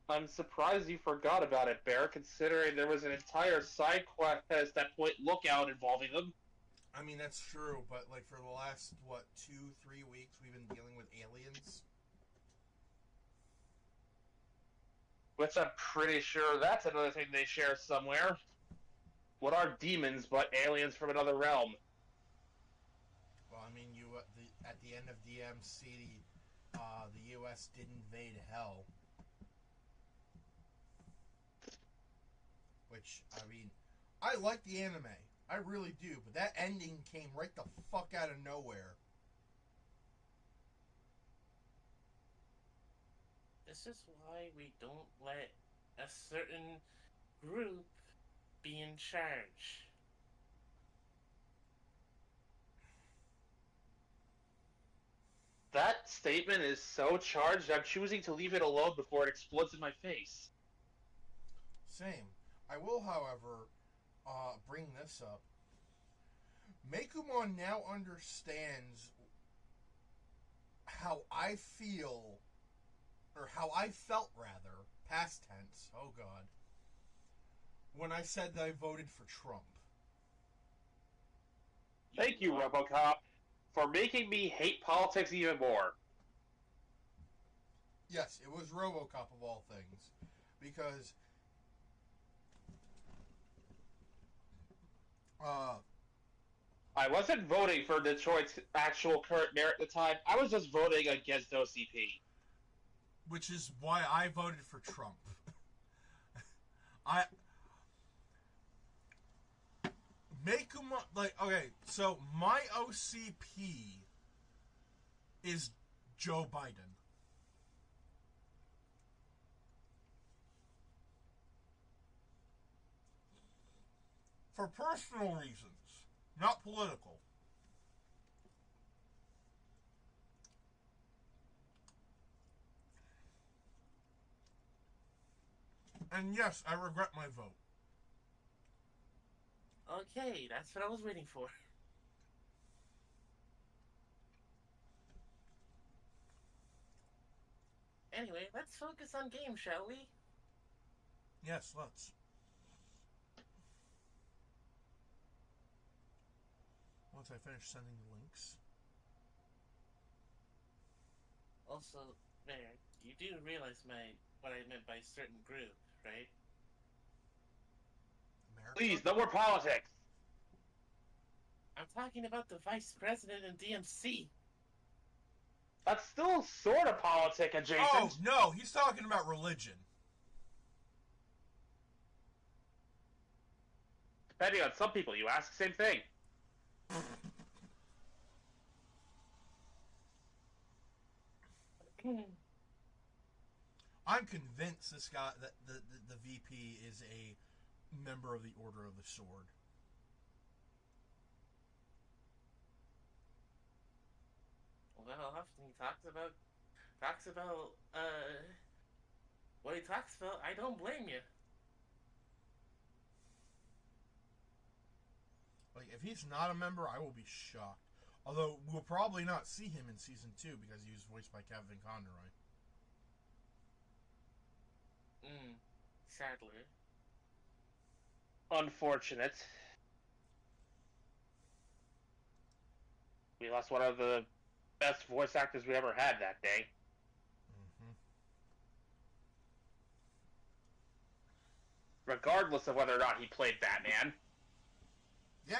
I'm surprised you forgot about it, Bear, considering there was an entire side quest at Point Lookout involving them. I mean, that's true, but like for the last, what, 2, 3 weeks, we've been dealing with aliens. Which I'm pretty sure that's another thing they share somewhere. What are demons but aliens from another realm? Well, I mean, at the end of DMC, the U.S. did invade hell, which, I mean, I like the anime. I really do, but that ending came right the fuck out of nowhere. This is why we don't let a certain group be in charge. That statement is so charged, I'm choosing to leave it alone before it explodes in my face. Same. I will, however, bring this up. Mekumon now understands how I feel, or how I felt, rather, past tense, oh god, when I said that I voted for Trump. Thank you, Robocop, for making me hate politics even more. Yes, it was Robocop of all things. Because, uh, I wasn't voting for Detroit's actual current mayor at the time. I was just voting against OCP. which is why I voted for Trump. I make him like okay. So my OCP is Joe Biden. For personal reasons, not political. And yes, I regret my vote. Okay, that's what I was waiting for. Anyway, let's focus on games, shall we? Yes, let's. Once I finish sending the links. Also, Mayor, you do realize what I meant by certain group, right? America? Please, no more politics. I'm talking about the vice president in DMC. That's still sort of politic Oh, adjacent. no, he's talking about religion. Depending on some people, you ask the same thing. I'm convinced this guy, that the VP is a member of the Order of the Sword. Well, often he talks about what he talks about. I don't blame you. Like, if he's not a member, I will be shocked. Although, we'll probably not see him in Season 2 because he was voiced by Kevin Conroy. Sadly. Unfortunate. We lost one of the best voice actors we ever had that day. Mm-hmm. Regardless of whether or not he played Batman. Yeah,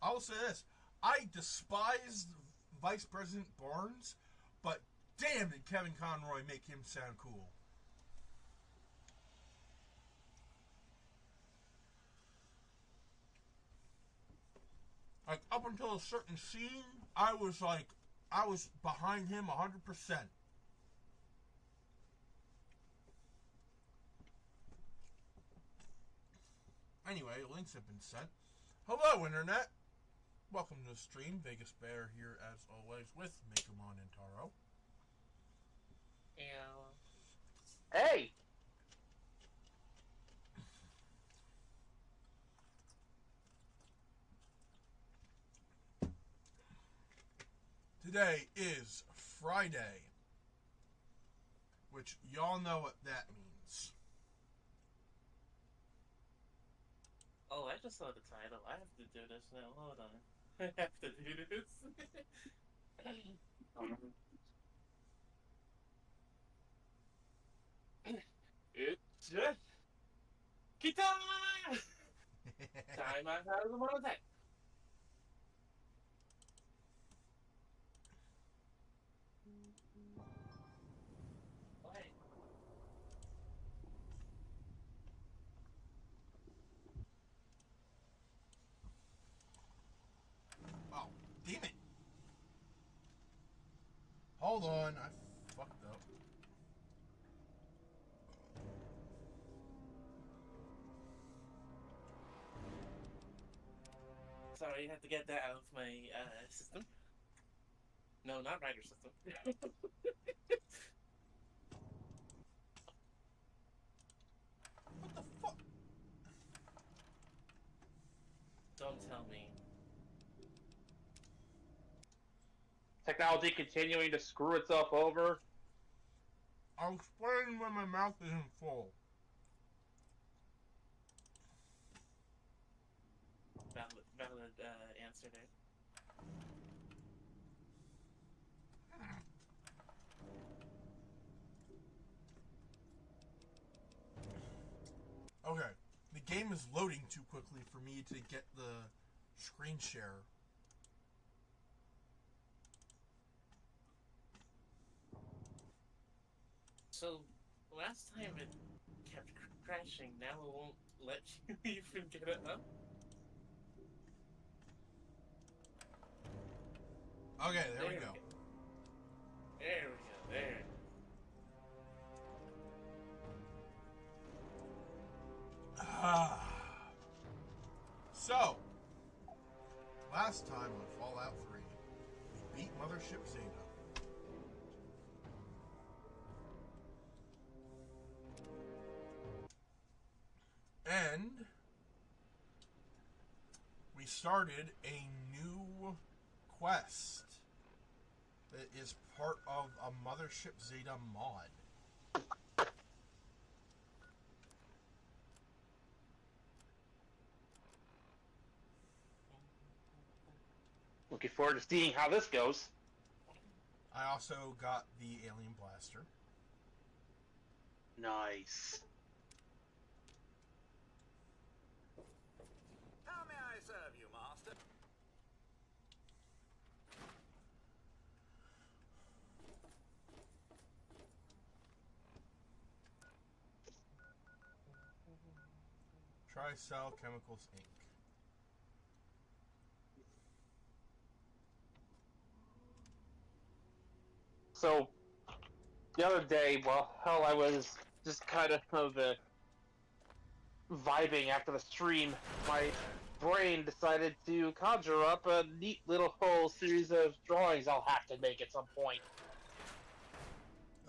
I will say this. I despise Vice President Barnes, but damn did Kevin Conroy make him sound cool. Like, up until a certain scene, I was behind him 100%. Anyway, links have been sent. Hello, Internet! Welcome to the stream. Vegas Bear here, as always, with Mekumon and Taro. Yeah. Hey! Today is Friday, which y'all know what that means. Oh, I just saw the title. I have to do this now. Hold on. I have to do this. It's just Kita! Time I have the one attack. Wait. Oh, damn it. Hold on, I fucked up. Sorry, I had to get that out of my system. No, not writer system. What the fuck? Don't tell me. Technology continuing to screw itself over. I'll explain when my mouth isn't full. Valid answer there. Okay, the game is loading too quickly for me to get the screen share. So, last time it kept crashing, now it won't let you even get it up? Okay, there we go. There we go, there. So, last time on Fallout 3, we beat Mothership Zeta. And we started a new quest that is part of a Mothership Zeta mod. Looking forward to seeing how this goes. I also got the Alien Blaster. Nice. How may I serve you, master? Tricell Chemicals Inc. So, the other day, well, hell, I was just kind of vibing after the stream. My brain decided to conjure up a neat little whole series of drawings I'll have to make at some point.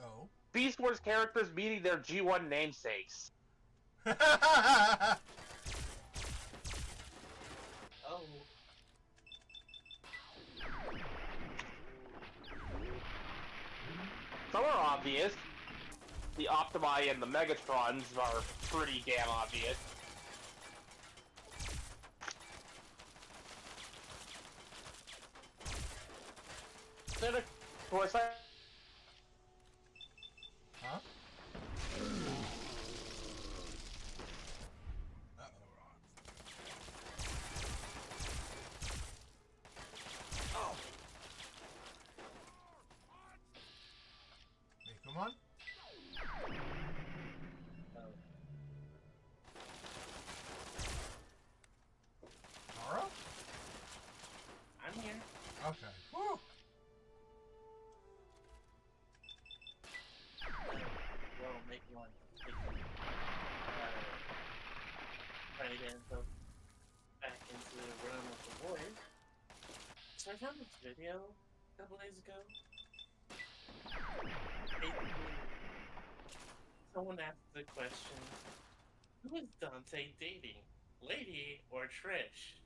Oh. Beast Wars characters meeting their G1 namesakes. Oh. Some are obvious. The Optimi and the Megatrons are pretty damn obvious. Then, of course, Huh? Oh, Hey, come on. Tara? I'm here. Okay. Woo! Well, make one. Try to get himself back into the realm of the void. So I found this video a couple days ago. Basically, someone asked the question, who is Dante dating? Lady or Trish?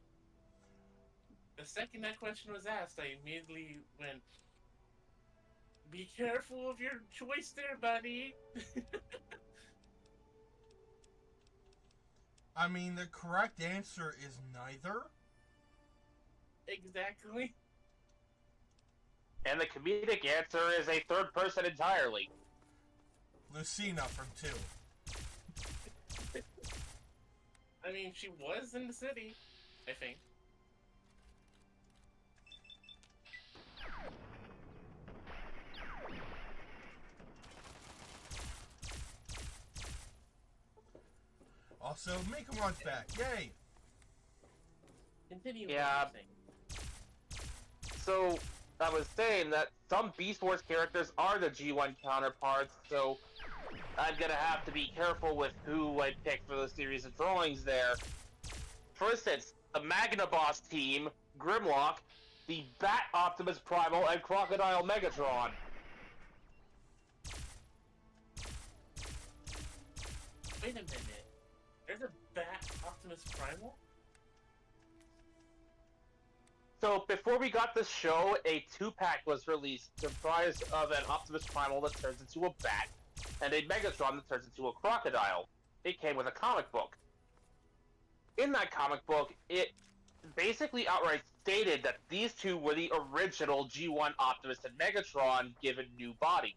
The second that question was asked, I immediately went, Be careful of your choice there, buddy. I mean, the correct answer is neither. Exactly. And the comedic answer is a third person entirely. Lucina from 2. I mean, she was in the city, I think. Also, make a launch back. Yay! Continue. Yeah. What you're saying. So, I was saying that some Beast Wars characters are the G1 counterparts, so I'm gonna have to be careful with who I pick for the series of drawings there. For instance, the Magna Boss team, Grimlock, the Bat Optimus Primal, and Crocodile Megatron. Wait a minute. There's a Bat Optimus Primal? So, before we got this show, a 2-pack was released comprised of an Optimus Primal that turns into a bat, and a Megatron that turns into a crocodile. It came with a comic book. In that comic book, it basically outright stated that these two were the original G1 Optimus and Megatron given new bodies.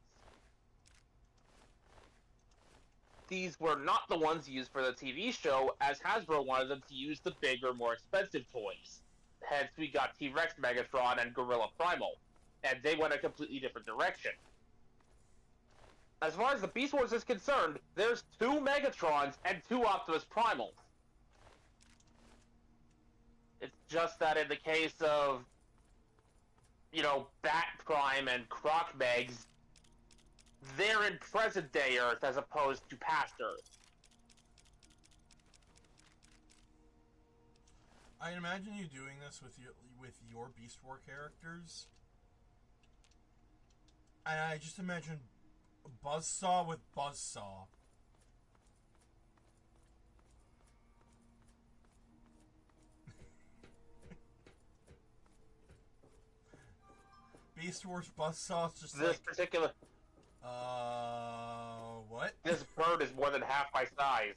These were not the ones used for the TV show, as Hasbro wanted them to use the bigger, more expensive toys. Hence, we got T-Rex Megatron and Gorilla Primal, and they went a completely different direction. As far as the Beast Wars is concerned, there's 2 Megatrons and 2 Optimus Primals. It's just that in the case of, Bat Prime and Croc Megs, they're in present-day Earth as opposed to past Earth. I imagine you doing this with your Beast War characters. And I just imagine Buzzsaw with Buzzsaw. Beast Wars Buzzsaw's just This particular... what? This bird is more than half my size.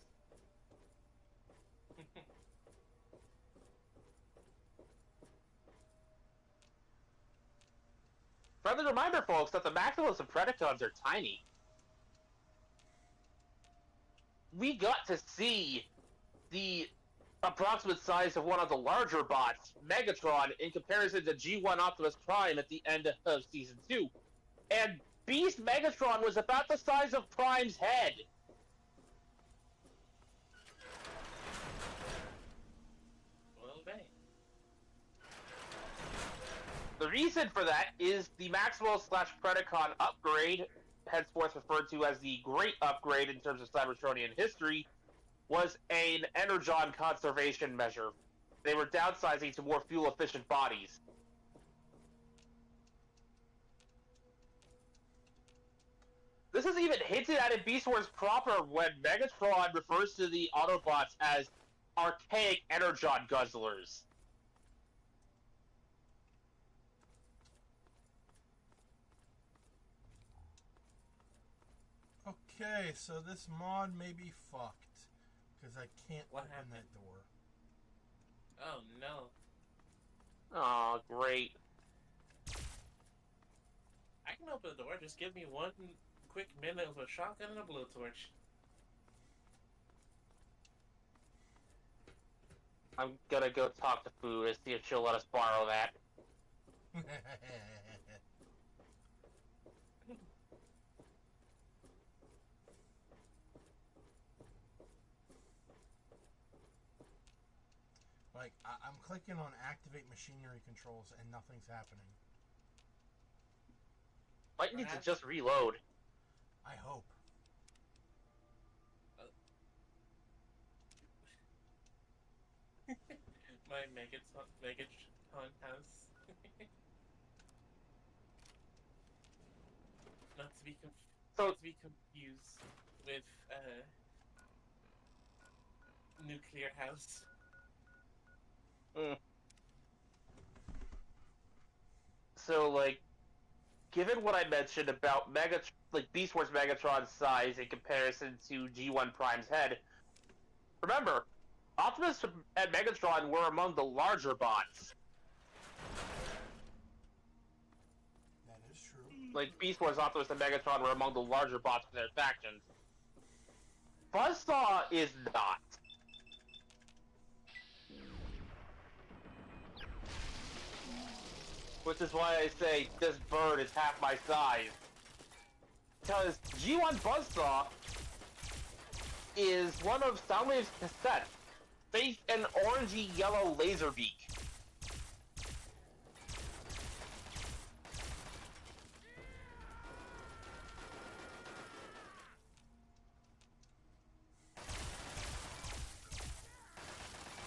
Friendly reminder, folks, that the Maximus and Predacons are tiny. We got to see the approximate size of one of the larger bots, Megatron, in comparison to G1 Optimus Prime at the end of Season 2. And Beast Megatron was about the size of Prime's head. Well, dang. The reason for that is the Maxwell/Predacon upgrade, henceforth referred to as the Great Upgrade in terms of Cybertronian history, was an energon conservation measure. They were downsizing to more fuel-efficient bodies. This is even hinted at in Beast Wars proper when Megatron refers to the Autobots as archaic energon guzzlers. Okay, so this mod may be fucked. Because I can't What open happened? that door. Oh no. Aw, great. I can open the door, just give me one quick minute of a shotgun and a blowtorch. I'm gonna go talk to Fu to see if she'll let us borrow that. Like, I'm clicking on activate machinery controls and nothing's happening. Might need to just reload. I hope. My Megatron house. Not to be confused with nuclear house. So, like, given what I mentioned about Beast Wars Megatron's size in comparison to G1 Prime's head, remember, Optimus and Megatron were among the larger bots. That is true. Like, Beast Wars, Optimus, and Megatron were among the larger bots in their factions. Buzzsaw is not. Which is why I say this bird is half my size. Because G1 Buzzsaw is one of Soundwave's cassettes, faced an orangey-yellow laser beak.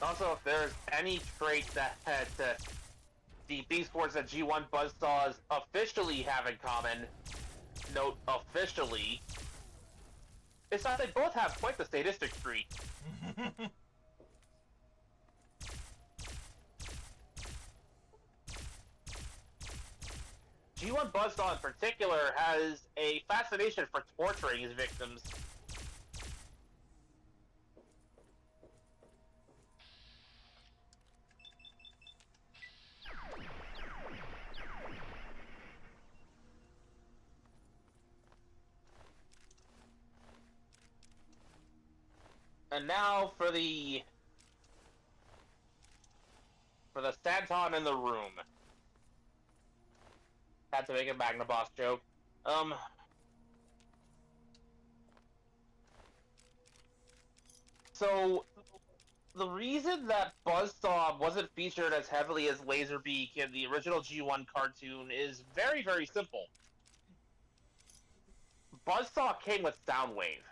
Also, if there's any trait that the Beast Wars that G1 Buzzsaws officially have in common, note officially, it's that they both have quite the sadistic streak. G1 Buzzsaw in particular has a fascination for torturing his victims. And now for the Santon in the room. Had to make a Magnaboss joke. So the reason that Buzzsaw wasn't featured as heavily as Laserbeak in the original G1 cartoon is very, very simple. Buzzsaw came with Soundwave.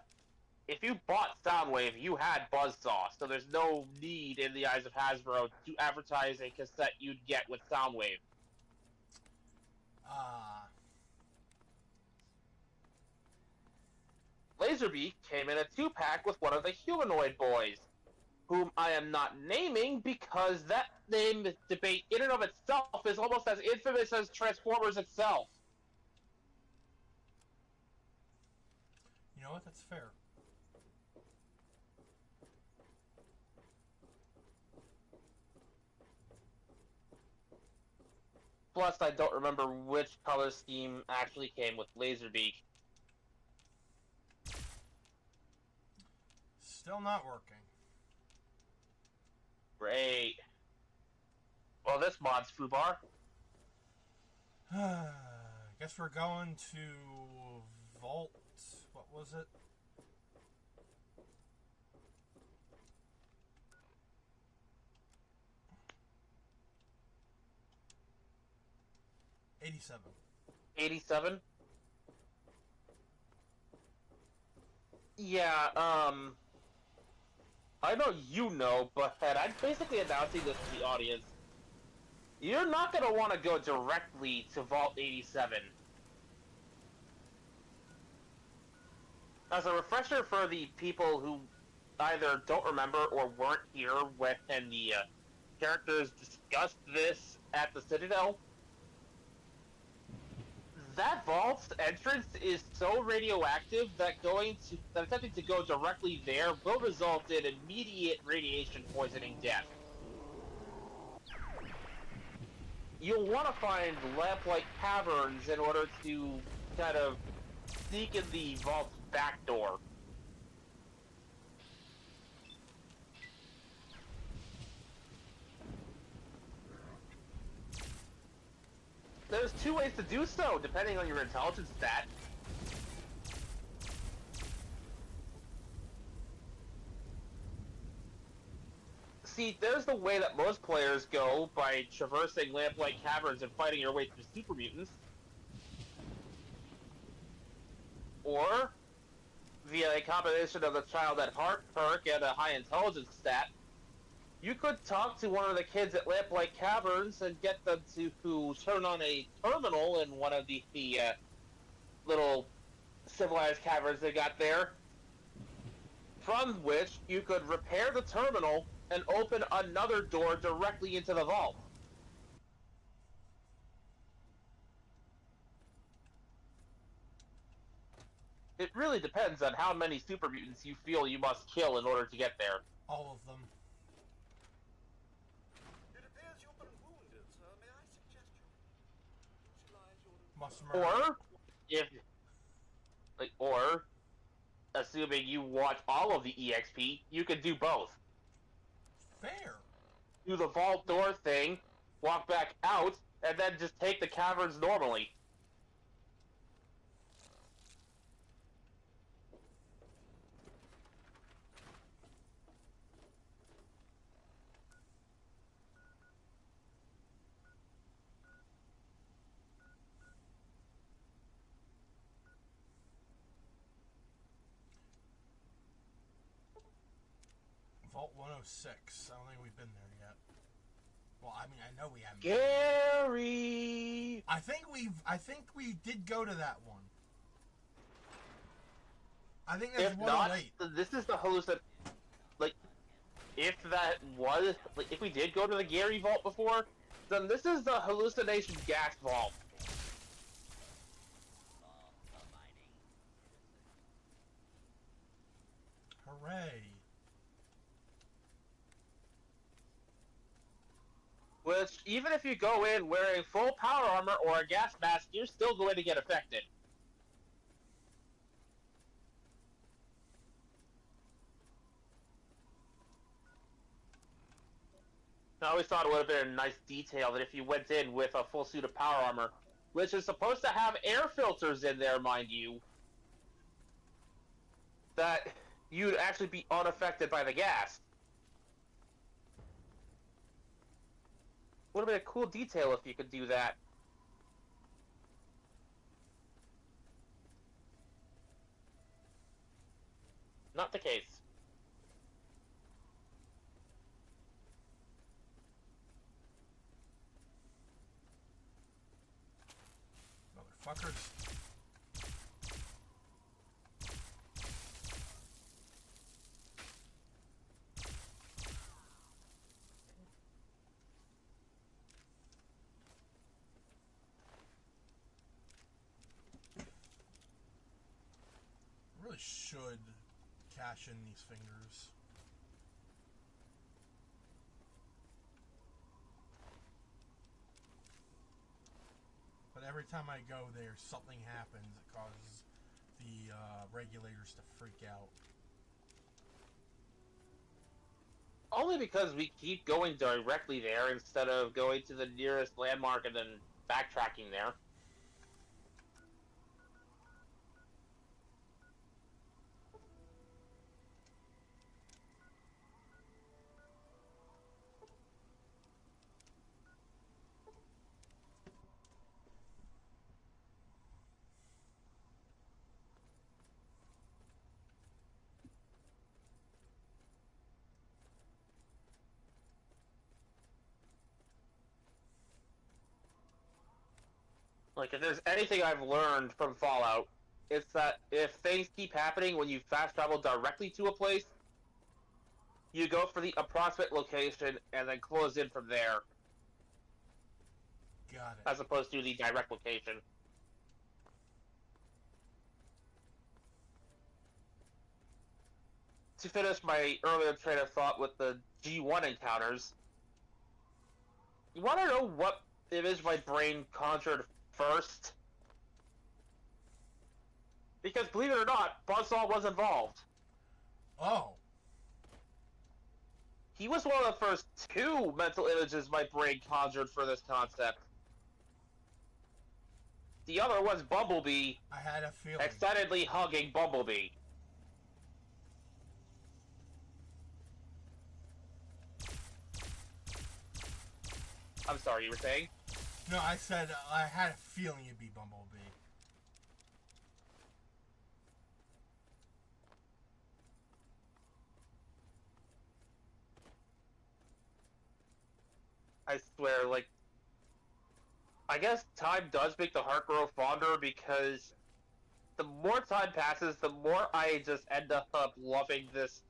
If you bought Soundwave, you had Buzzsaw, so there's no need in the eyes of Hasbro to advertise a cassette you'd get with Soundwave. Laserbeak came in a 2-pack with one of the humanoid boys, whom I am not naming because that name debate in and of itself is almost as infamous as Transformers itself. You know what? That's fair. Plus, I don't remember which color scheme actually came with Laserbeak. Still not working. Great. Well, this mod's Fubar. Guess we're going to Vault. What was it? '87. 87? Yeah, I know you know, but I'm basically announcing this to the audience. You're not going to want to go directly to Vault 87. As a refresher for the people who either don't remember or weren't here when the characters discussed this at the Citadel, that vault's entrance is so radioactive that attempting to go directly there will result in immediate radiation poisoning death. You'll want to find lamp-like caverns in order to kind of sneak in the vault's back door. There's 2 ways to do so, depending on your intelligence stat. See, there's the way that most players go, by traversing lamp-like caverns and fighting your way through super mutants. Or, via a combination of the Child at Heart perk and a high intelligence stat, you could talk to one of the kids at Lamplight Caverns and get them to turn on a terminal in one of the little civilized caverns they got there, from which you could repair the terminal and open another door directly into the vault. It really depends on how many super mutants you feel you must kill in order to get there. All of them. It appears you've been wounded, sir. May I suggest you utilize your... Must murder. Or, assuming you want all of the EXP, you can do both. Fair. Do the vault door thing, walk back out, and then just take the caverns normally. Vault 106. I don't think we've been there yet. Well, I mean, I know we haven't. Gary! I think we did go to that one. I think that's If 108. not, this is the hallucin... Like, if that was... Like, if we did go to the Gary Vault before, then this is the hallucination gas vault. Hooray. Which, even if you go in wearing full power armor or a gas mask, you're still going to get affected. I always thought it would have been a nice detail that if you went in with a full suit of power armor, which is supposed to have air filters in there, mind you, that you'd actually be unaffected by the gas. Would have been a cool detail if you could do that. Not the case. Motherfuckers. Really should cash in these fingers. But every time I go there, something happens that causes the regulators to freak out. Only because we keep going directly there instead of going to the nearest landmark and then backtracking there. Like, if there's anything I've learned from Fallout, it's that if things keep happening when you fast travel directly to a place, you go for the approximate location and then close in from there, Got it. as opposed to the direct location. To finish my earlier train of thought with the G1 encounters, you want to know what image my brain conjured first? Because believe it or not, Buzzsaw was involved. Oh. He was one of the first two mental images my brain conjured for this concept. The other was Bumblebee I had a feeling. excitedly hugging Bumblebee. I'm sorry, you were saying? No, I said I had a feeling it'd be Bumblebee. I swear, like, I guess time does make the heart grow fonder because the more time passes, the more I just end up loving this,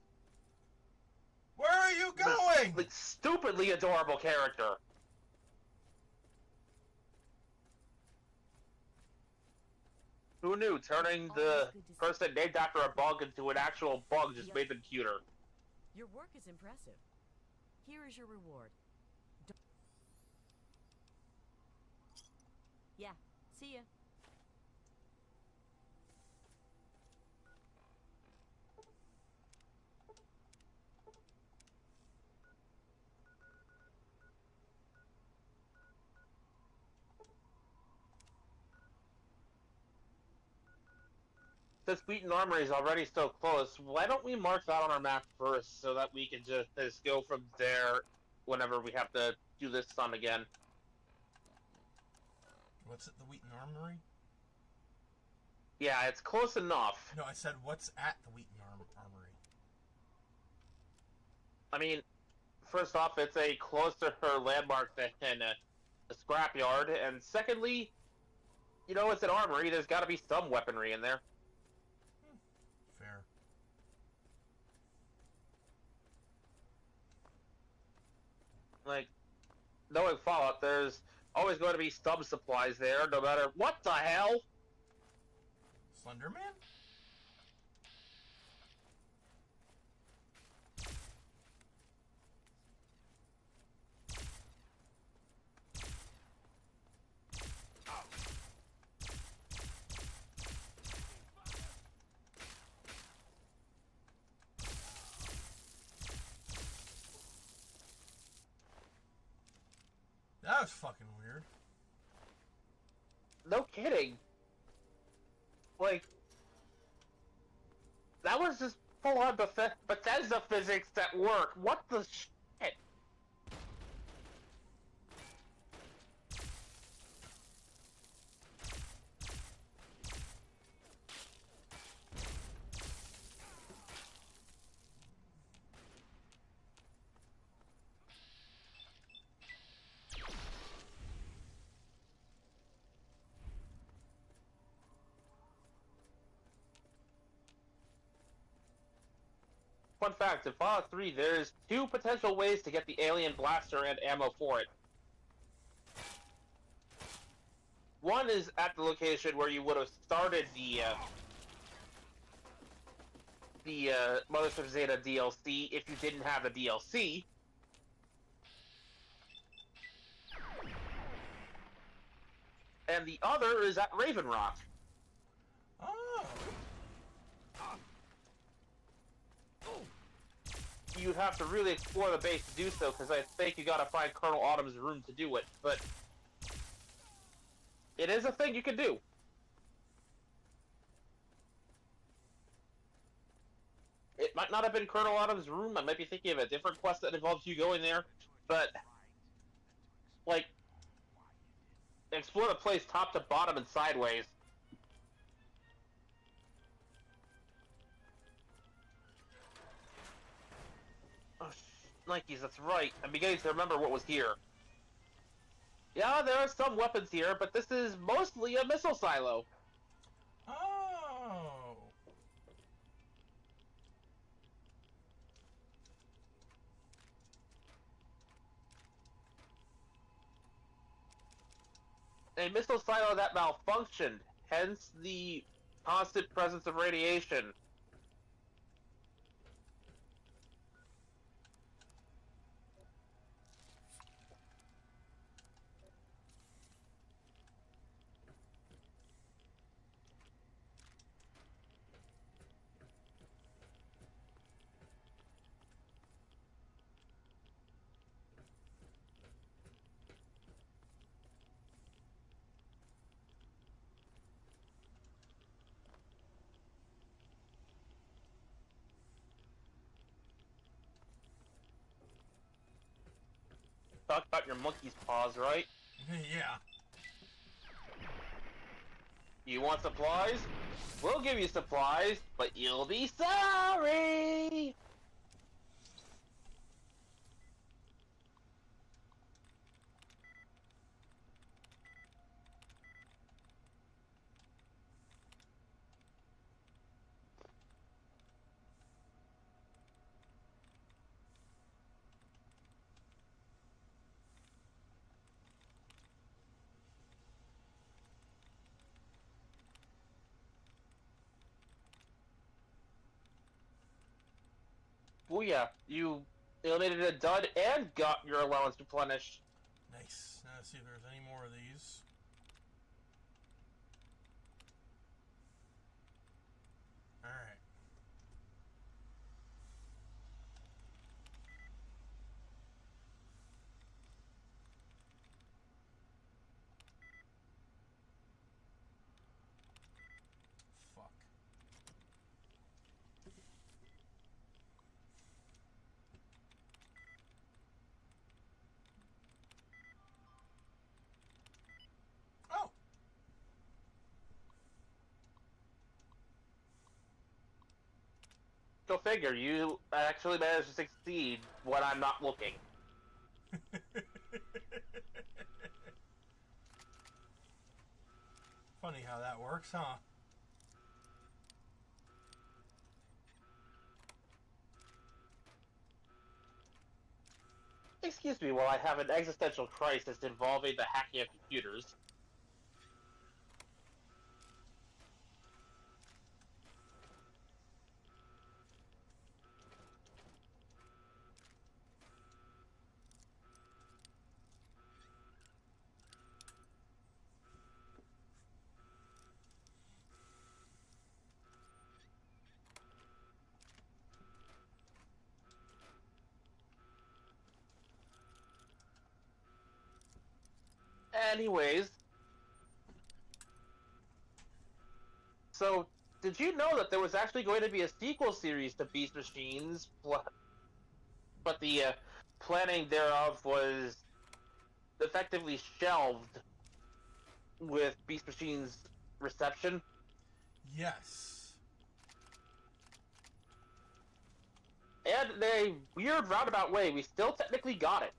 Where are you going? like, stupidly adorable character. Who knew? Turning the person named after a bug into an actual bug just made them cuter. Your work is impressive. Here is your reward. Yeah, see ya. Since Wheaton Armory is already so close, why don't we mark that on our map first so that we can just go from there whenever we have to do this sun again? What's at the Wheaton Armory? Yeah, it's close enough. No, I said what's at the Wheaton Armory. I mean, first off, it's a closer landmark than a scrapyard, and secondly, you know, it's an armory. There's got to be some weaponry in there. Fair. Like, knowing Fallout, there's always going to be some supplies there, no matter what the hell. Slenderman? That was fucking weird. No kidding. Like, that was just full-on Bethesda physics that work. What the shit? Fun fact, in Fallout 3, there's two potential ways to get the alien blaster and ammo for it. One is at the location where you would have started the Mothership Zeta DLC if you didn't have the DLC. And the other is at Raven Rock. Oh. You'd have to really explore the base to do so, because I think you gotta find Colonel Autumn's room to do it, but it is a thing you can do. It might not have been Colonel Autumn's room, I might be thinking of a different quest that involves you going there, but, like, explore the place top to bottom and sideways. Oh, Nikes, that's right. I'm beginning to remember what was here. Yeah, there are some weapons here, but this is mostly a missile silo. Oh. A missile silo that malfunctioned, hence the constant presence of radiation. Talk about your monkey's paws, right? Yeah. You want supplies? We'll give you supplies, but you'll be sorry! Booyah, you eliminated a dud and got your allowance replenished. Nice. Now let's see if there's any more of these. Alright. Fuck. Oh! Go figure, you actually managed to succeed when I'm not looking. Funny how that works, huh? Excuse me while I have an existential crisis involving the hacking of computers. Anyways, so did you know that there was actually going to be a sequel series to Beast Machines, but the planning thereof was effectively shelved with Beast Machines' reception? Yes. And in a weird roundabout way, we still technically got it.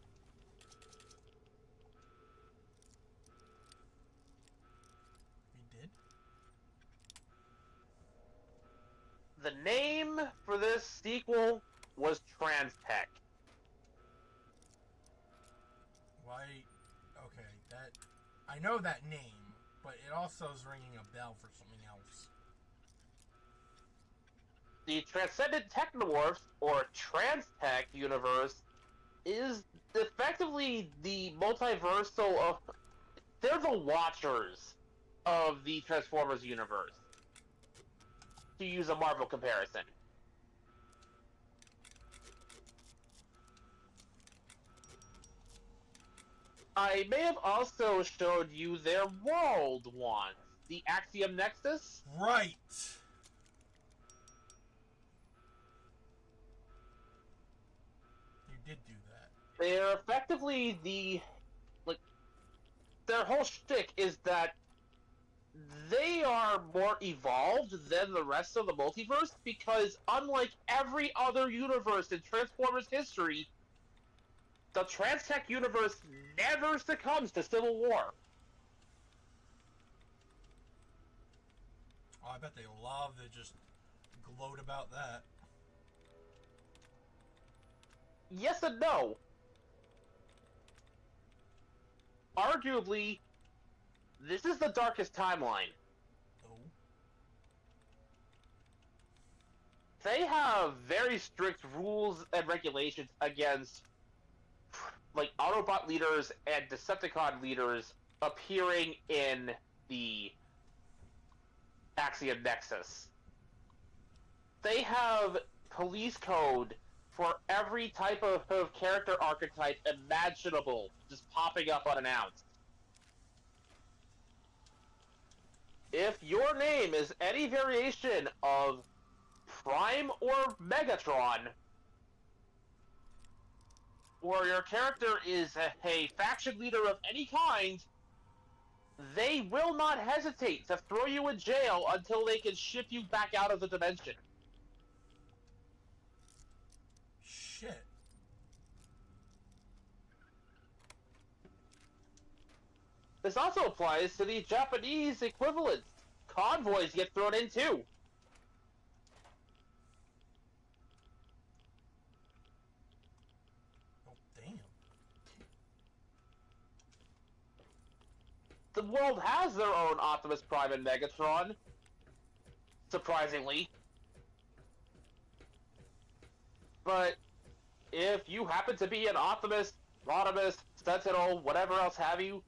We did? The name for this sequel was Transtech. Why? Okay, that... I know that name, but it also is ringing a bell for something else. The Transcendent Technomorphs, or Transtech universe, is effectively the multiversal of... They're the Watchers of the Transformers universe, to use a Marvel comparison. I may have also showed you their world once, the Axiom Nexus. Right! You did do that. They're effectively the... like, their whole shtick is that they are more evolved than the rest of the multiverse because, unlike every other universe in Transformers history, the Transtech universe never succumbs to civil war. Oh, I bet they love to just gloat about that. Yes and no. Arguably, this is the darkest timeline. Oh. They have very strict rules and regulations against, like, Autobot leaders and Decepticon leaders appearing in the Axiom Nexus. They have police code for every type of character archetype imaginable just popping up unannounced. If your name is any variation of Prime or Megatron, or your character is a faction leader of any kind, they will not hesitate to throw you in jail until they can ship you back out of the dimension. Shit. This also applies to the Japanese equivalents. Convoys get thrown in too. Oh, damn. The world has their own Optimus Prime and Megatron. Surprisingly. But if you happen to be an Optimus, Rodimus, Sentinel, whatever else have you,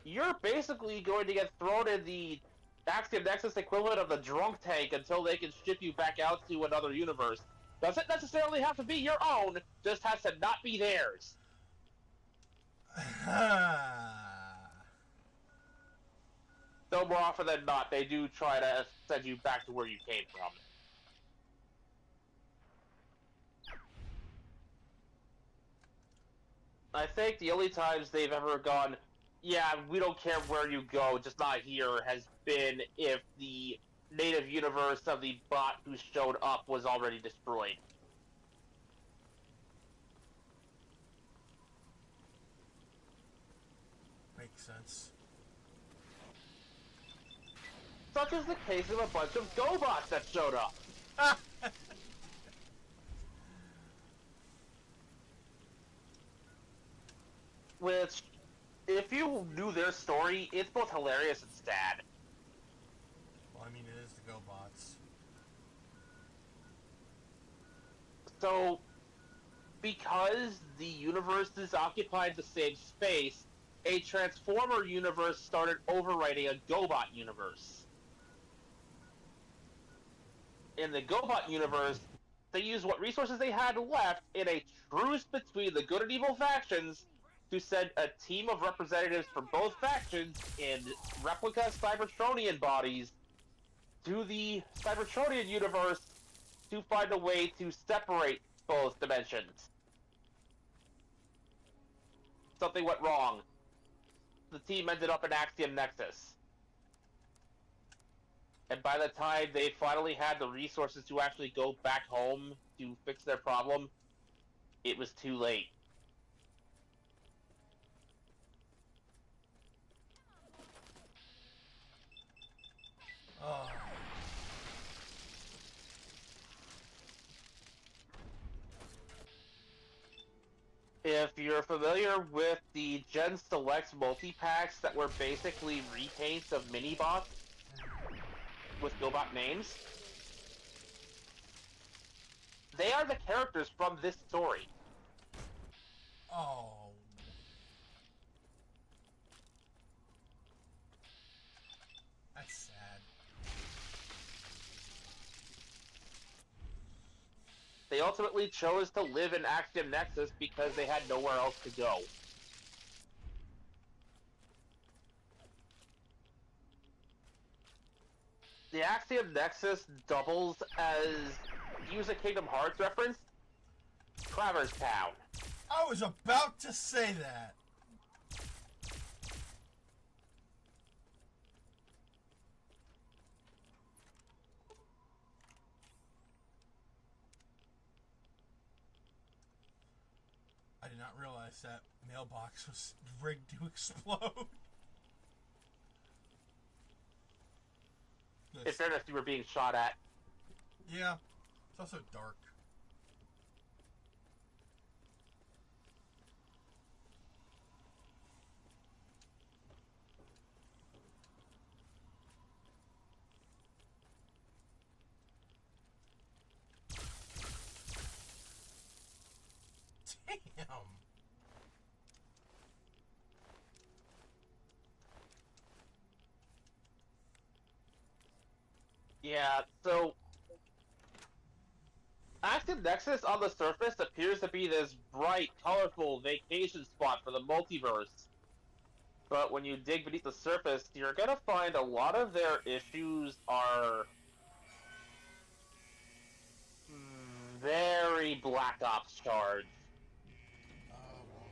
you're basically going to get thrown in the Axiom Nexus equivalent of the drunk tank until they can ship you back out to another universe. Doesn't necessarily have to be your own, just has to not be theirs. Though more often than not, they do try to send you back to where you came from. I think the only times they've ever gone, yeah, we don't care where you go, just not here, has been if the native universe of the bot who showed up was already destroyed. Makes sense. Such is the case of a bunch of GoBots that showed up. Which, if you knew their story, it's both hilarious and sad. Well, I mean, it is the GoBots. So, because the universes occupied the same space, a Transformer universe started overwriting a GoBot universe. In the GoBot universe, they used what resources they had left in a truce between the good and evil factions to send a team of representatives from both factions in replica Cybertronian bodies to the Cybertronian universe to find a way to separate both dimensions. Something went wrong. The team ended up in Axiom Nexus. And by the time they finally had the resources to actually go back home to fix their problem, it was too late. Oh. If you're familiar with the Gen Select multi-packs that were basically repaints of mini-bots with GoBot names, they are the characters from this story. Oh. That's sad. They ultimately chose to live in Axiom Nexus because they had nowhere else to go. The Axiom Nexus doubles as, use a Kingdom Hearts reference, Traverse Town. I was about to say that. I did not realize that mailbox was rigged to explode. In fairness, you were being shot at. Yeah, it's also dark. Damn. Yeah, so Axiom Nexus on the surface appears to be this bright, colorful vacation spot for the multiverse. But when you dig beneath the surface, you're gonna find a lot of their issues are very Black Ops charged. Oh boy.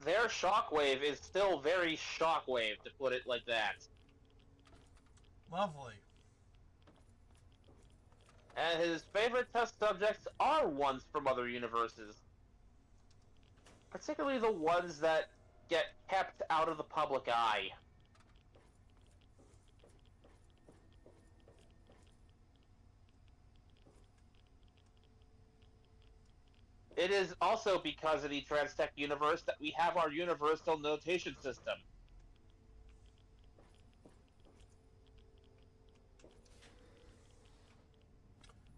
Their Shockwave is still very Shockwave, to put it like that. Lovely. And his favorite test subjects are ones from other universes. Particularly the ones that get kept out of the public eye. It is also because of the Transtech universe that we have our universal notation system.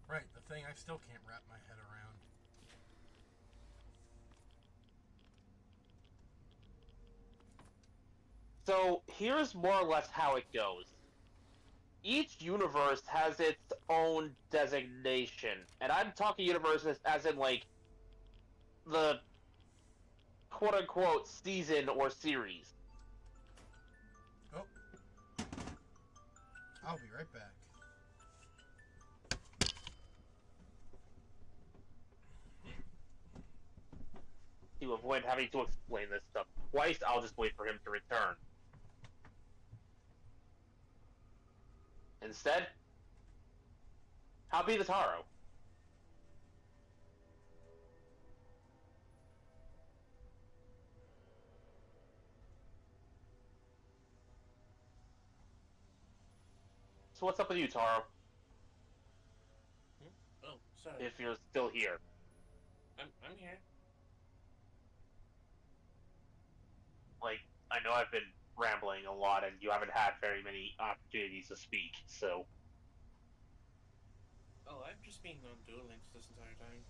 Right, the thing I still can't wrap my head around. So here's more or less how it goes. Each universe has its own designation, and I'm talking universes as in like the quote-unquote season or series. Oh. I'll be right back. To avoid having to explain this stuff twice, I'll just wait for him to return. Instead, I'll be the Taro. So what's up with you, Taro? Oh, sorry. If you're still here. I'm here. Like, I know I've been rambling a lot and you haven't had very many opportunities to speak, so... Oh, I've just been on Duel Links this entire time.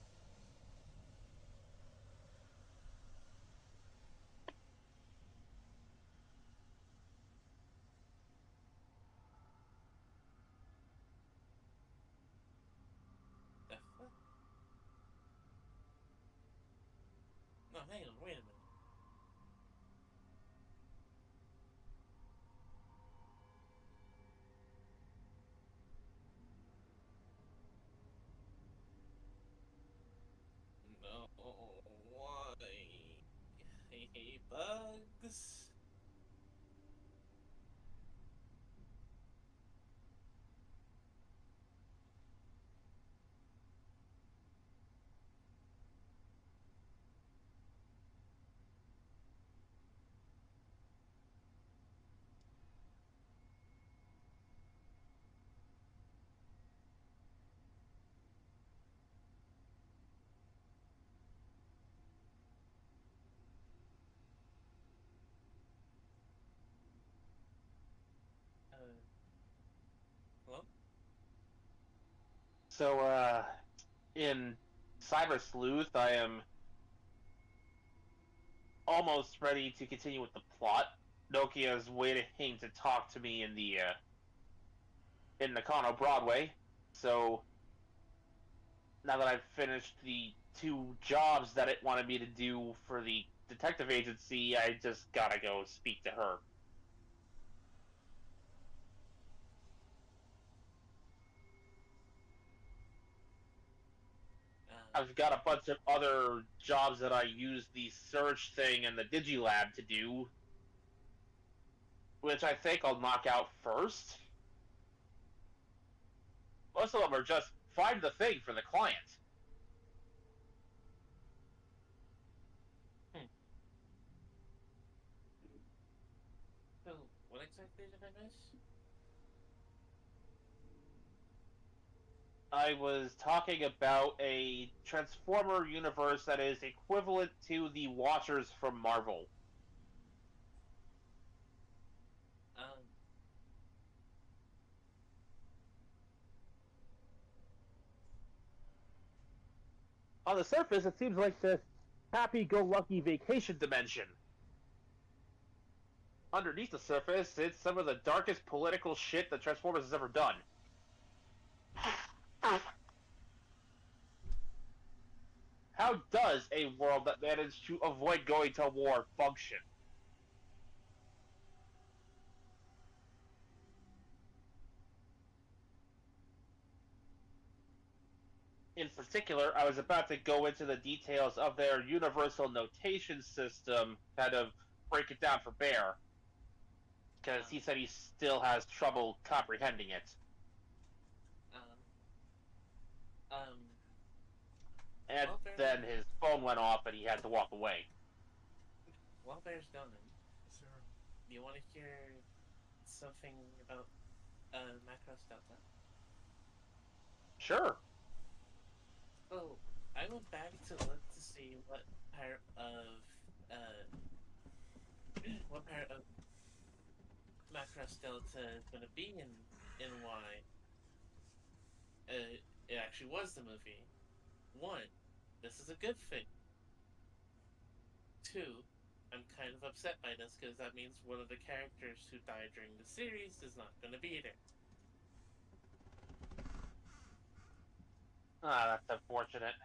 The fuck? No, hang on, wait a minute. No, why? Hey, bugs. Hello? So, in Cyber Sleuth, I am almost ready to continue with the plot. Nokia's waiting to talk to me in Nakano Broadway. So now that I've finished the 2 jobs that it wanted me to do for the detective agency, I just gotta go speak to her. I've got a bunch of other jobs that I use the search thing and the Digilab to do, which I think I'll knock out first. Most of them are just find the thing for the client. So, what exactly did I miss? I was talking about a Transformer universe that is equivalent to the Watchers from Marvel. Um, On the surface, it seems like this happy-go-lucky vacation dimension. Underneath the surface, it's some of the darkest political shit that Transformers has ever done. How does a world that managed to avoid going to war function? In particular, I was about to go into the details of their universal notation system, kind of break it down for Bear, because he said he still has trouble comprehending it. um, um, And well, Bear, then his phone went off and he had to walk away. while Bear's gone, Sir. do you want to hear something about, Macross Delta? Sure. So, I went back to look to see what part of Macross Delta is going to be in Y. It actually was the movie. 1, this is a good thing. 2, I'm kind of upset by this because that means one of the characters who died during the series is not going to be there. Ah, that's unfortunate.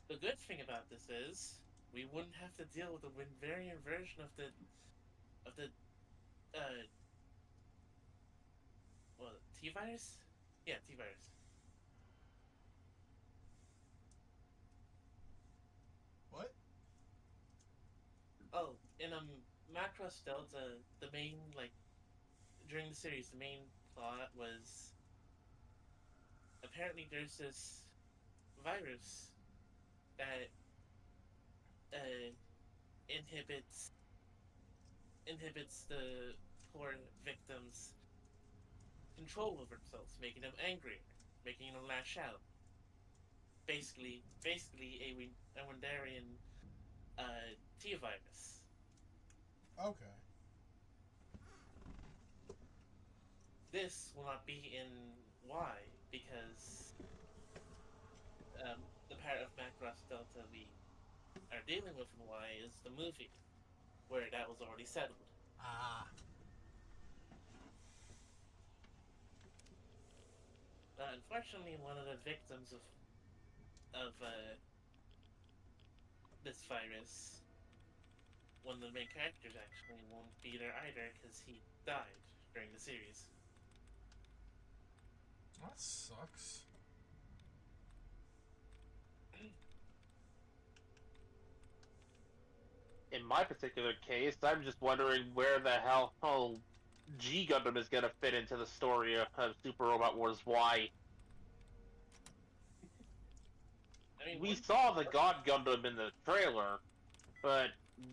The good thing about this is we wouldn't have to deal with the variant version of the T-virus? Yeah, T-virus. What? Oh, in Macross Delta, the main, during the series, the main plot was apparently there's this virus that inhibits the poor victims' control over themselves, making them angry, making them lash out. Basically a Wendarian T-virus. Okay. This will not be in Y because the part of Macross Delta we are dealing with in Y is the movie, where that was already settled. Ah. Unfortunately, one of the victims of this virus, one of the main characters actually, won't be there either because he died during the series. That sucks. In my particular case, I'm just wondering where the hell G Gundam is gonna fit into the story of Super Robot Wars Y. I mean, We saw the God Gundam in the trailer, but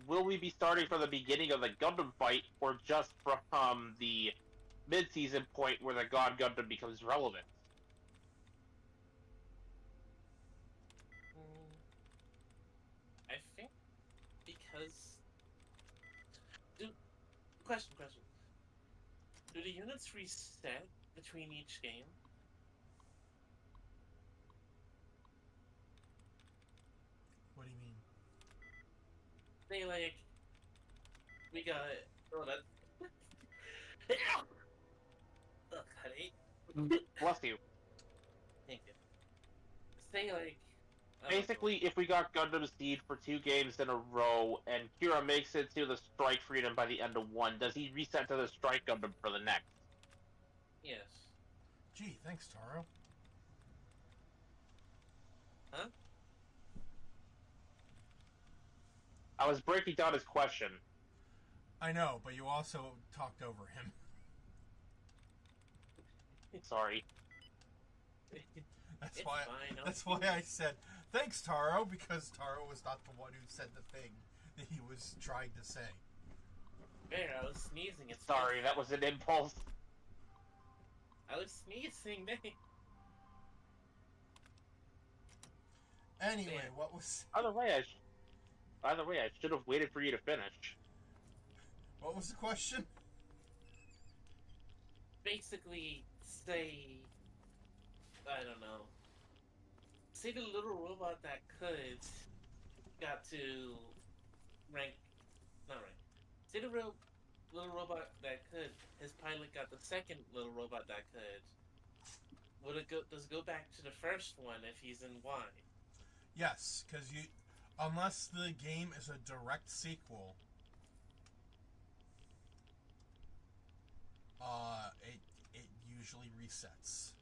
will we be starting from the beginning of the Gundam fight, or just from the mid-season point where the God Gundam becomes relevant? I think because question. Do the units reset between each game? What do you mean? They we got that. Ugh, honey. Bless you. Thank you. Say Basically, if we got Gundam Seed for 2 games in a row, and Kira makes it to the Strike Freedom by the end of 1, does he reset to the Strike Gundam for the next? yes. Gee, thanks, Taro. Huh? I was breaking down his question. I know, but you also talked over him. Sorry. That's It's why. fine, That's why I said thanks, Taro, because Taro was not the one who said the thing that he was trying to say. There, I was sneezing. It's Sorry, that was an impulse. I was sneezing. Anyway, Man. what was Either way, I should have waited for you to finish. the question? Basically, say, I don't know. Say the little robot that could got to rank, not rank. Say the little robot that could, his pilot got the second little robot that could. Does it go back to the first one if he's in Y? Yes, because unless the game is a direct sequel, it usually resets.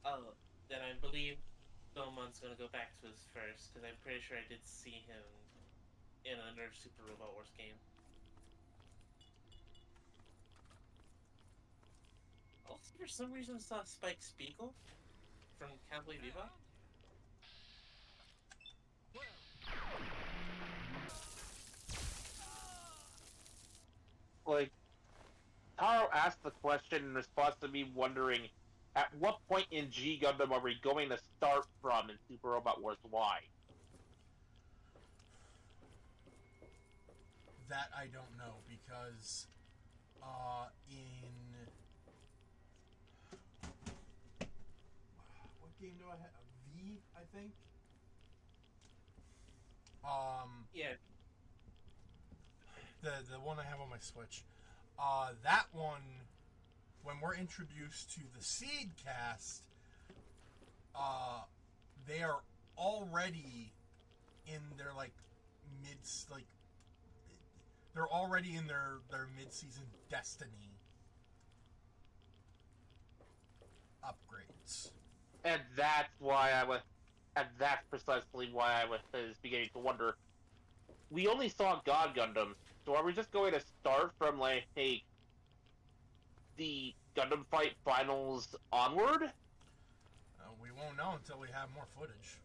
Oh, then I believe Goemon's gonna go back to his first, because I'm pretty sure I did see him in another Super Robot Wars game. Also, for some reason, I saw Spike Spiegel from Cowboy Bebop. Like, Taro asked the question in response to me wondering At what point in G Gundam are we going to start from in Super Robot Wars Y? That I don't know, because in what game do I have? V, I think. Yeah. The one I have on my Switch. That one, when we're introduced to the Seed cast, they are already in their they're already in their mid-season Destiny upgrades. And that's precisely why I was beginning to wonder. We only saw God Gundam, so are we just going to start from the Gundam Fight Finals onward? We won't know until we have more footage.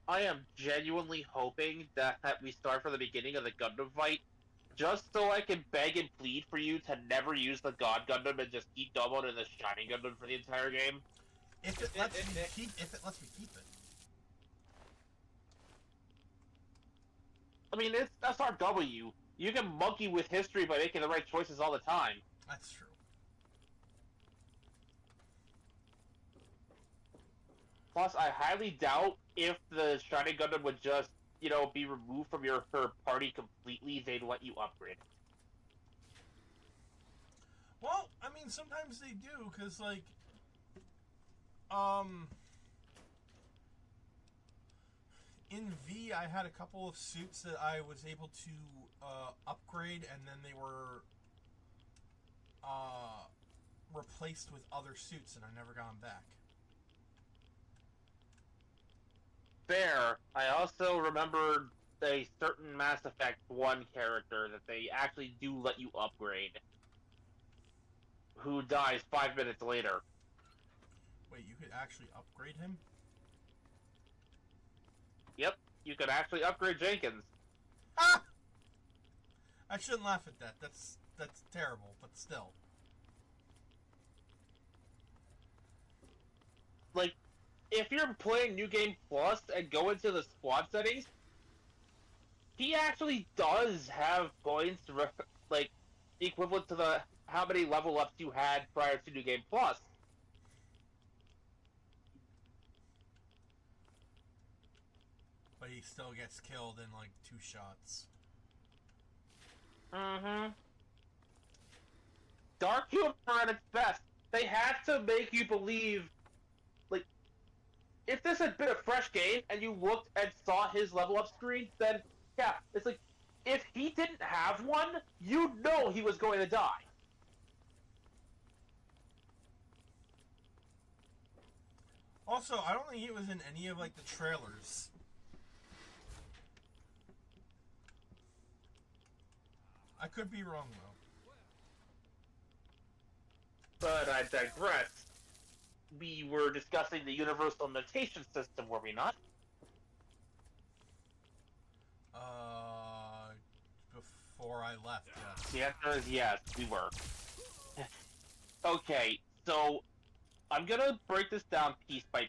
I am genuinely hoping that we start from the beginning of the Gundam fight, just so I can beg and plead for you to never use the God Gundam and just keep Gumon in the Shining Gundam for the entire game. If it lets me keep it. I mean, it's SRW. You can monkey with history by making the right choices all the time. That's true. Plus, I highly doubt if the Shining Gundam would just, be removed from her party completely, they'd let you upgrade it. Well, I mean, sometimes they do, because, in V, I had a couple of suits that I was able to upgrade, and then they were replaced with other suits, and I never got them back. Fair. I also remembered a certain Mass Effect 1 character that they actually do let you upgrade, who dies 5 minutes later. Wait, you could actually upgrade him? Yep, you could actually upgrade Jenkins. Ah! I shouldn't laugh at that. That's terrible, but still. Like, if you're playing New Game Plus and go into the squad settings, he actually does have points, equivalent to how many level ups you had prior to New Game Plus. But he still gets killed in, 2 shots. Mm-hmm. Dark humor at its best. They have to make you believe, if this had been a fresh game and you looked and saw his level up screen, then, yeah, it's like, if he didn't have one, you'd know he was going to die. Also, I don't think he was in any of, the trailers. I could be wrong, though. But I digress. We were discussing the universal notation system, were we not? Before I left, yes. The answer is yes, we were. Okay, so I'm gonna break this down piece by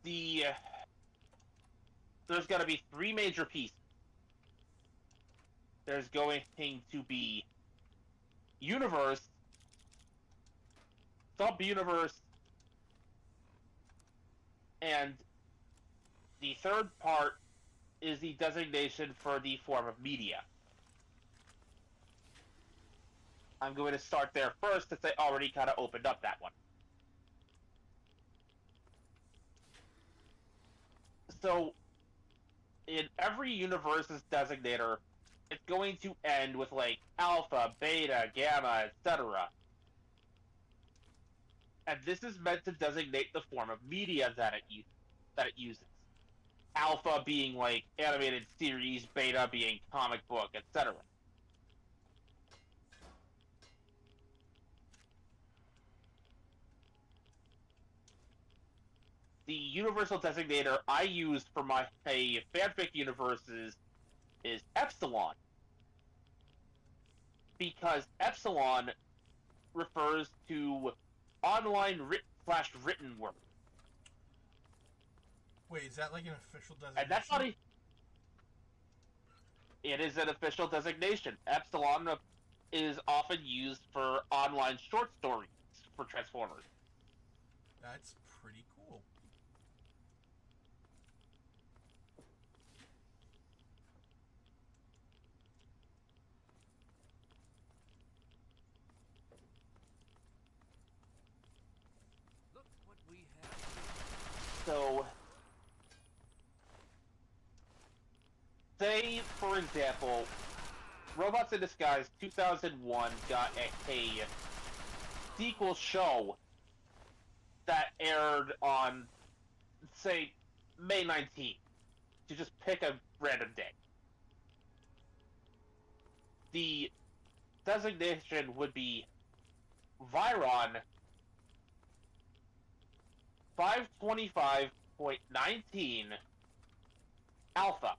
piece. There's gonna be 3 major pieces. There's going to be universe, sub-universe, and the third part is the designation for the form of media. I'm going to start there first since I already kind of opened up that one. So, in every universe's designator, it's going to end with alpha, beta, gamma, etc. And this is meant to designate the form of media that it uses. Alpha being animated series, beta being comic book, etc. The universal designator I use for my fanfic universes is epsilon. because epsilon refers to online written work. Wait, is that like an official designation? And that's not a... It is an official designation. Epsilon is often used for online short stories for Transformers. That's pretty cool. Look what we have. So, say, for example, Robots in Disguise 2001 got a sequel show that aired on, say, May 19th, to just pick a random day. The designation would be Viron 525.19 Alpha.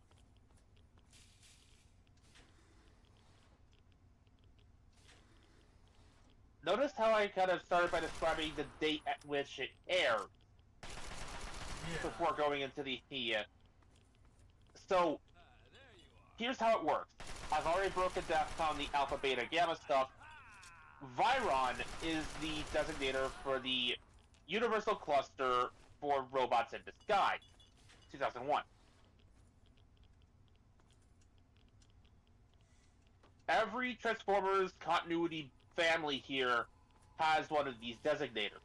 Notice how I kind of started by describing the date at which it aired before going into the So, here's how it works. I've already broken down the alpha, beta, gamma stuff. Viron is the designator for the Universal Cluster for Robots in Disguise, 2001. Every Transformers continuity family here has one of these designators.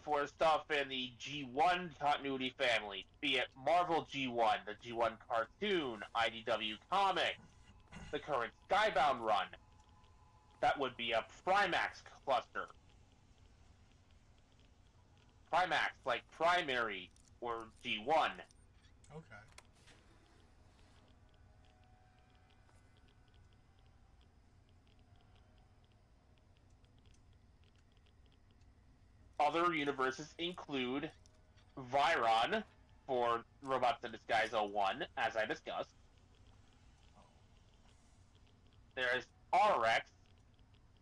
For stuff in the G1 continuity family, be it Marvel G1, the G1 cartoon, IDW comic, the current Skybound run, that would be a Primax cluster. Primax, like Primary, or G1. Okay. Other universes include Viron for Robots in Disguise 01, as I discussed. There's RX,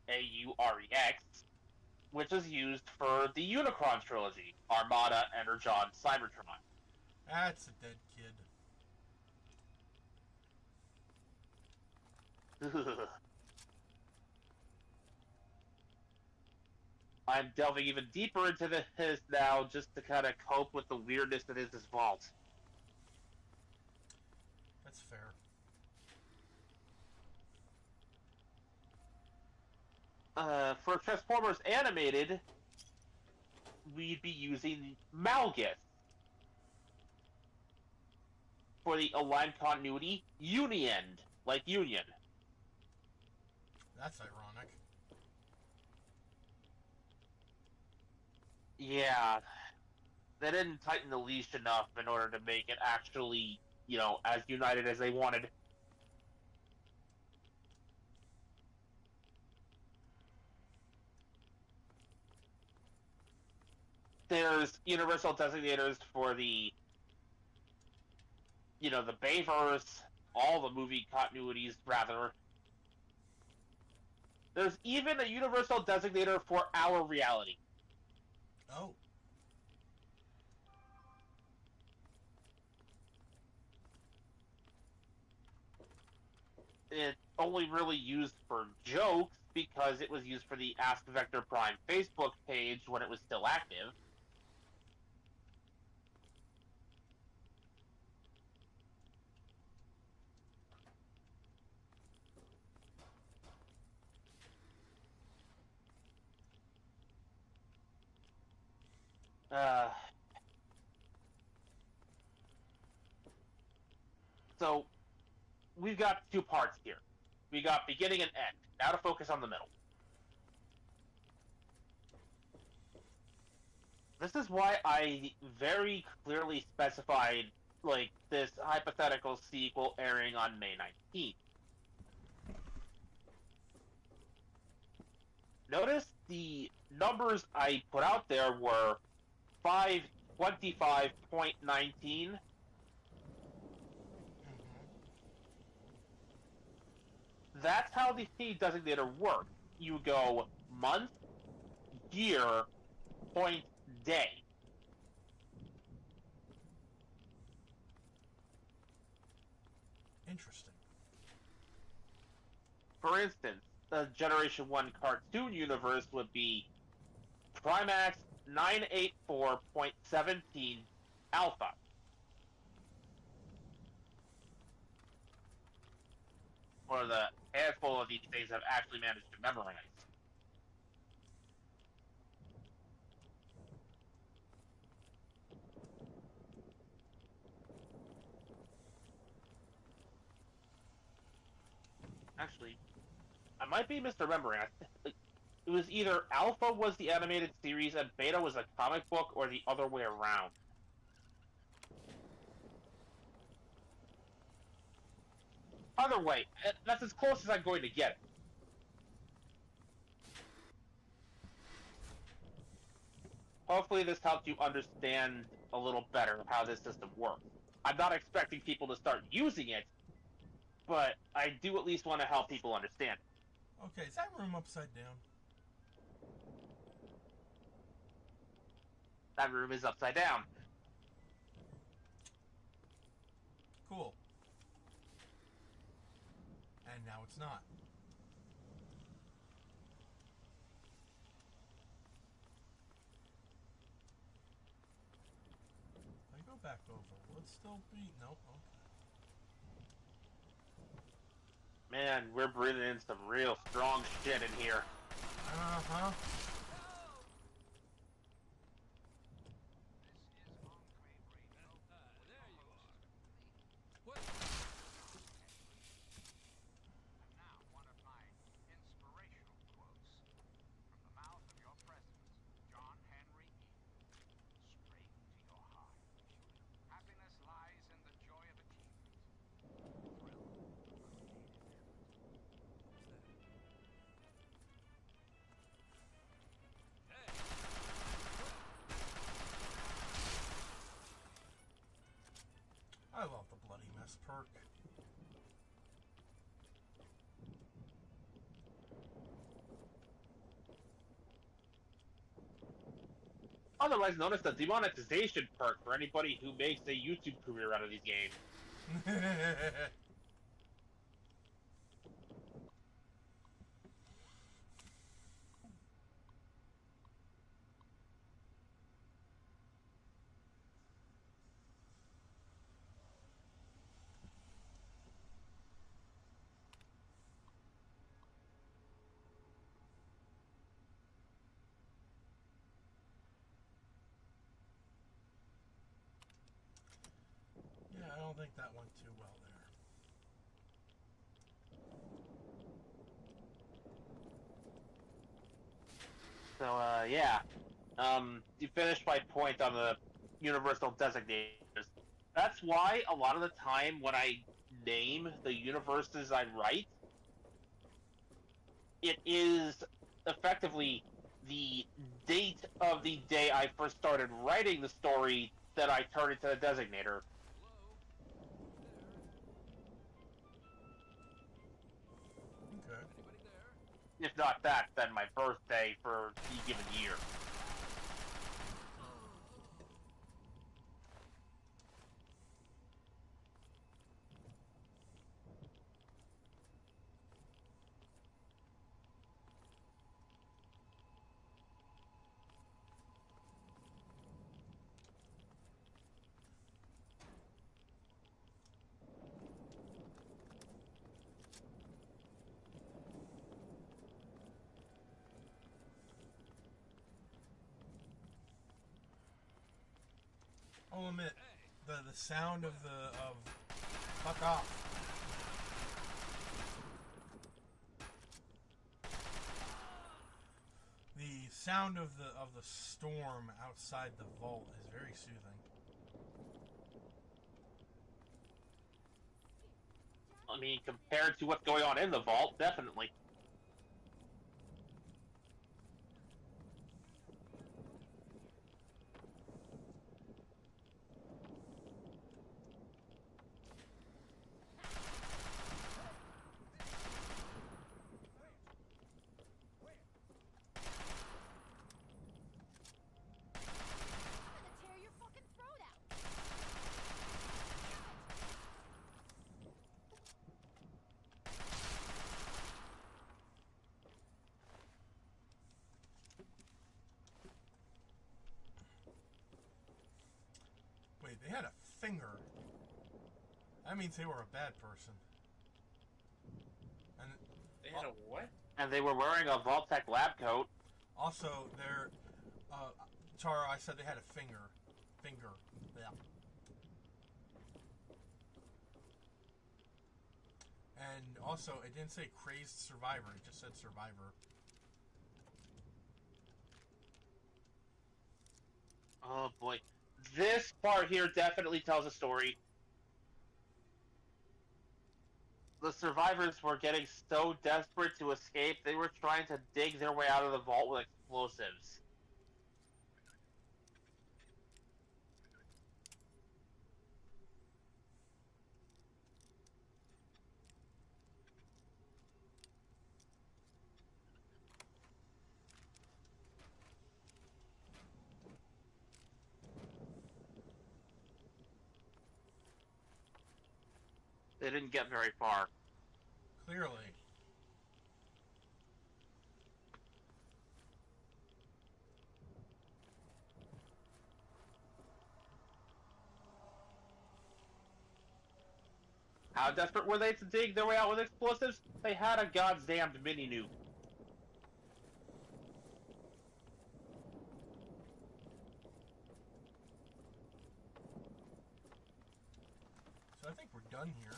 AUREX, which is used for the Unicron trilogy, Armada, Energon, Cybertron. That's a dead kid. I'm delving even deeper into this now just to kind of cope with the weirdness that is this vault. That's fair. For Transformers Animated, we'd be using Malgus. For the Aligned Continuity, Uniend, like Union. That's ironic. Yeah, they didn't tighten the leash enough in order to make it actually, as united as they wanted. There's universal designators for the Bayverse, all the movie continuities, rather. There's even a universal designator for our reality. Oh. It's only really used for jokes because it was used for the Ask Vector Prime Facebook page when it was still active. So, we've got two parts here. We got beginning and end. Now to focus on the middle. This is why I very clearly specified, this hypothetical sequel airing on May 19th. Notice the numbers I put out there were 525.19, that's how the designator works. You go month, year, point, day. Interesting. For instance, the Generation 1 cartoon universe would be Primax 984.17 Alpha. One of the handful of these things I've actually managed to memorize. Actually, I might be misremembering. It was either Alpha was the animated series and Beta was a comic book, or the other way around. Other way, that's as close as I'm going to get it. Hopefully this helped you understand a little better how this system works. I'm not expecting people to start using it, but I do at least want to help people understand it. Okay, is that room upside down? That room is upside down. Cool. And now it's not. If I go back over, will it still be? Nope. Okay. Man, we're breathing in some real strong shit in here. Uh-huh. I love the Bloody Mess perk. Otherwise known as the demonetization perk for anybody who makes a YouTube career out of these games. Yeah, I don't think that went too well there. So, yeah. You finished my point on the universal designators. That's why a lot of the time when I name the universes I write, it is effectively the date of the day I first started writing the story that I turn into the designator. Okay. If not that, then my birthday for the given year. I'll admit, the sound of fuck off. The sound of the storm outside the vault is very soothing. I mean, compared to what's going on in the vault, definitely. they had a finger. That means they were a bad person. And They had a what? And they were wearing a Vault-Tec lab coat. also, they're... Tara, I said they had a finger. Finger. Yeah. And also, it didn't say crazed survivor. It just said survivor. Oh boy. This part here definitely tells a story. The survivors were getting so desperate to escape, they were trying to dig their way out of the vault with explosives. They didn't get very far. Clearly. How desperate were they to dig their way out with explosives? They had a goddamned mini nuke. So I think we're done here.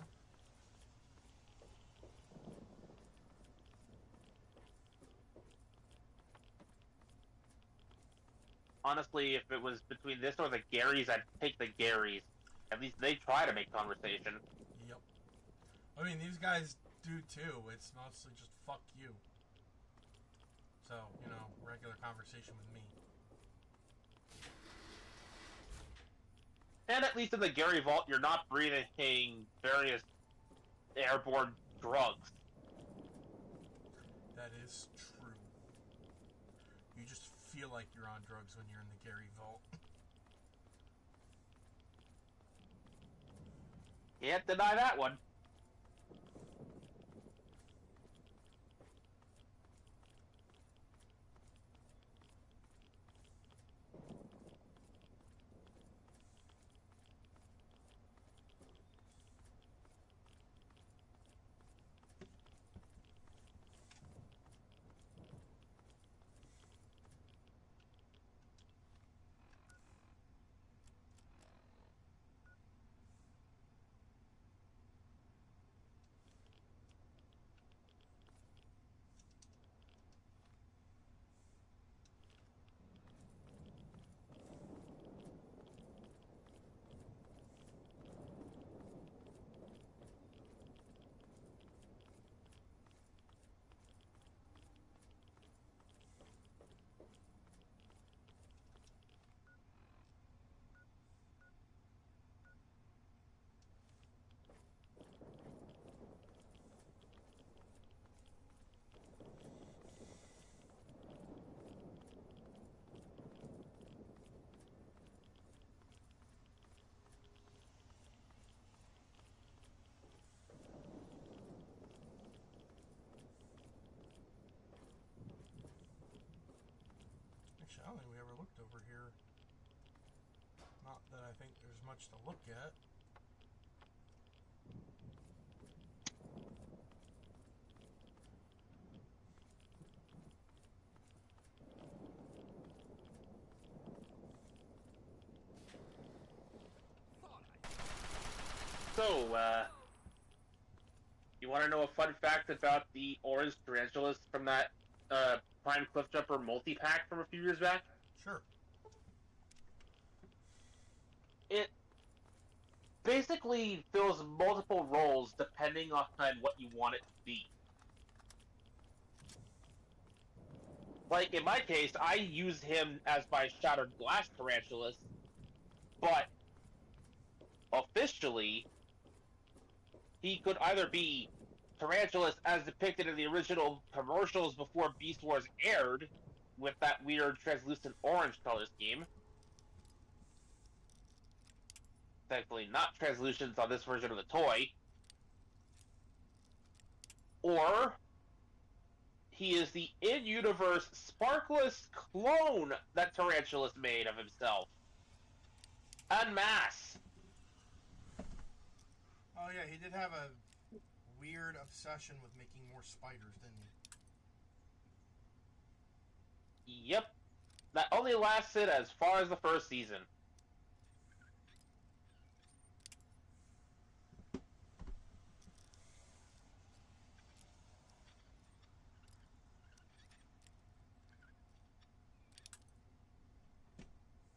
Honestly, if it was between this or the Garys, I'd take the Garys. At least they try to make conversation. Yep. I mean, these guys do too. It's mostly just fuck you. So, you know, regular conversation with me. And at least in the Gary Vault, you're not breathing various airborne drugs. That is true. You just feel like you're on drugs when you're in the Gary Vault. Can't deny that one. Actually, I don't think we ever looked over here. Not that I think there's much to look at. So, you want to know a fun fact about the orange tarantulas from that Prime Cliffjumper multi-pack from a few years back? Sure. It basically fills multiple roles depending on what you want it to be. Like, in my case, I use him as my Shattered Glass Tarantulas, but officially, he could either be Tarantulas as depicted in the original commercials before Beast Wars aired, with that weird translucent orange color scheme. Thankfully, not translucent on this version of the toy. Or he is the in-universe sparkless clone that Tarantulas made of himself. En masse. Oh yeah, he did have a weird obsession with making more spiders, didn't he? Yep. That only lasted as far as the first season.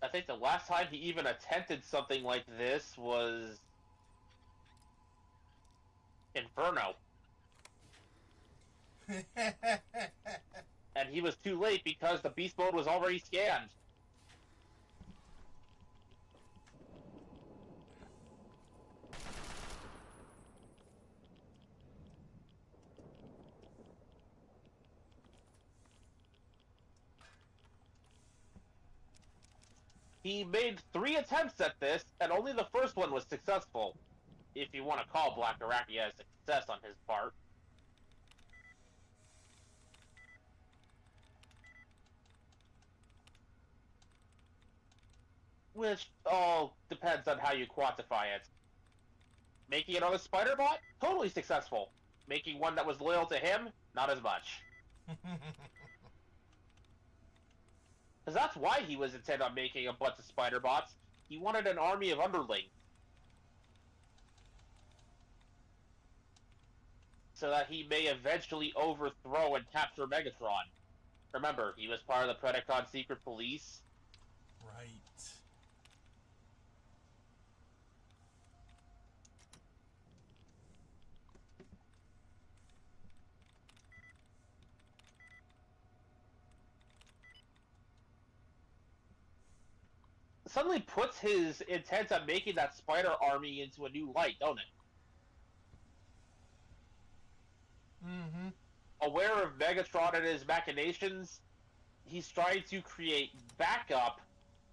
I think the last time he even attempted something like this was Inferno. And he was too late because the beast mode was already scanned. He made 3 attempts at this, and only the first one was successful. If you want to call Black Arachnia a success on his part. Which all depends on how you quantify it. Making another spider bot? Totally successful. Making one that was loyal to him? Not as much. Because that's why he was intent on making a bunch of spider bots. He wanted an army of underlings. So that he may eventually overthrow and capture Megatron. Remember, he was part of the Predacon secret police. Right. Suddenly puts his intent on making that spider army into a new light, don't it? Mm-hmm. Aware of Megatron and his machinations, he's trying to create backup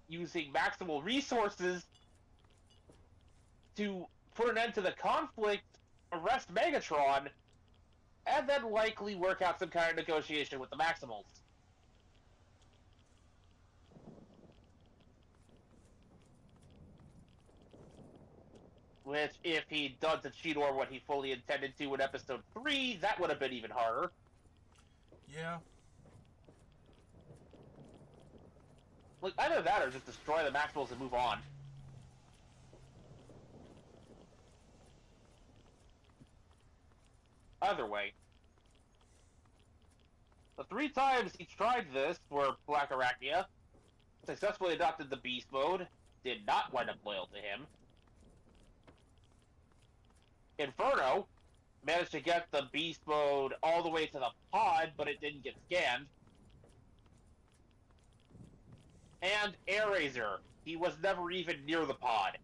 using maximal resources to put an end to the conflict, arrest Megatron, and then likely work out some kind of negotiation with the Maximals. Which, if he'd done to Cheetor what he fully intended to in Episode 3, that would have been even harder. Yeah. Like, either that or just destroy the Maximals and move on. Either way. The 3 times he tried this were Black Arachnia, successfully adopted the Beast Mode, did not wind up loyal to him. Inferno managed to get the Beast Mode all the way to the pod, but it didn't get scanned. And Airraiser, he was never even near the pod.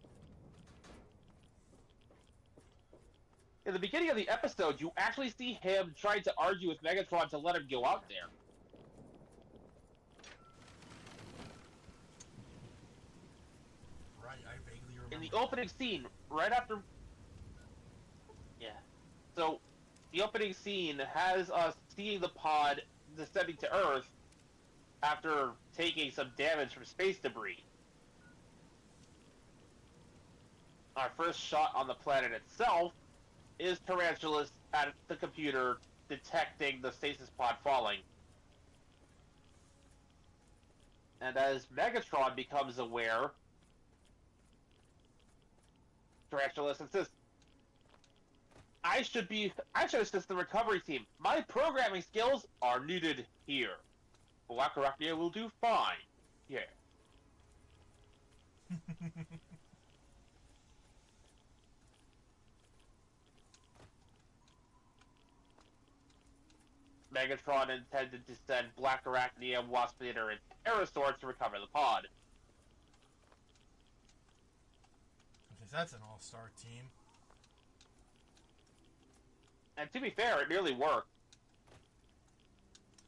In the beginning of the episode, you actually see him trying to argue with Megatron to let him go out there. Right, I vaguely remember. In the opening scene, right after... Yeah. So, the opening scene has us seeing the pod descending to Earth after taking some damage from space debris. Our first shot on the planet itself is Tarantulas at the computer detecting the stasis pod falling. And as Megatron becomes aware, Tarantulas insists, I should assist the recovery team. My programming skills are needed here. Black Arachnia will do fine. Yeah. Megatron intended to send Black Arachnia, Waspinator, and Pterosaur to recover the pod. Because that's an all-star team. And to be fair, it nearly worked.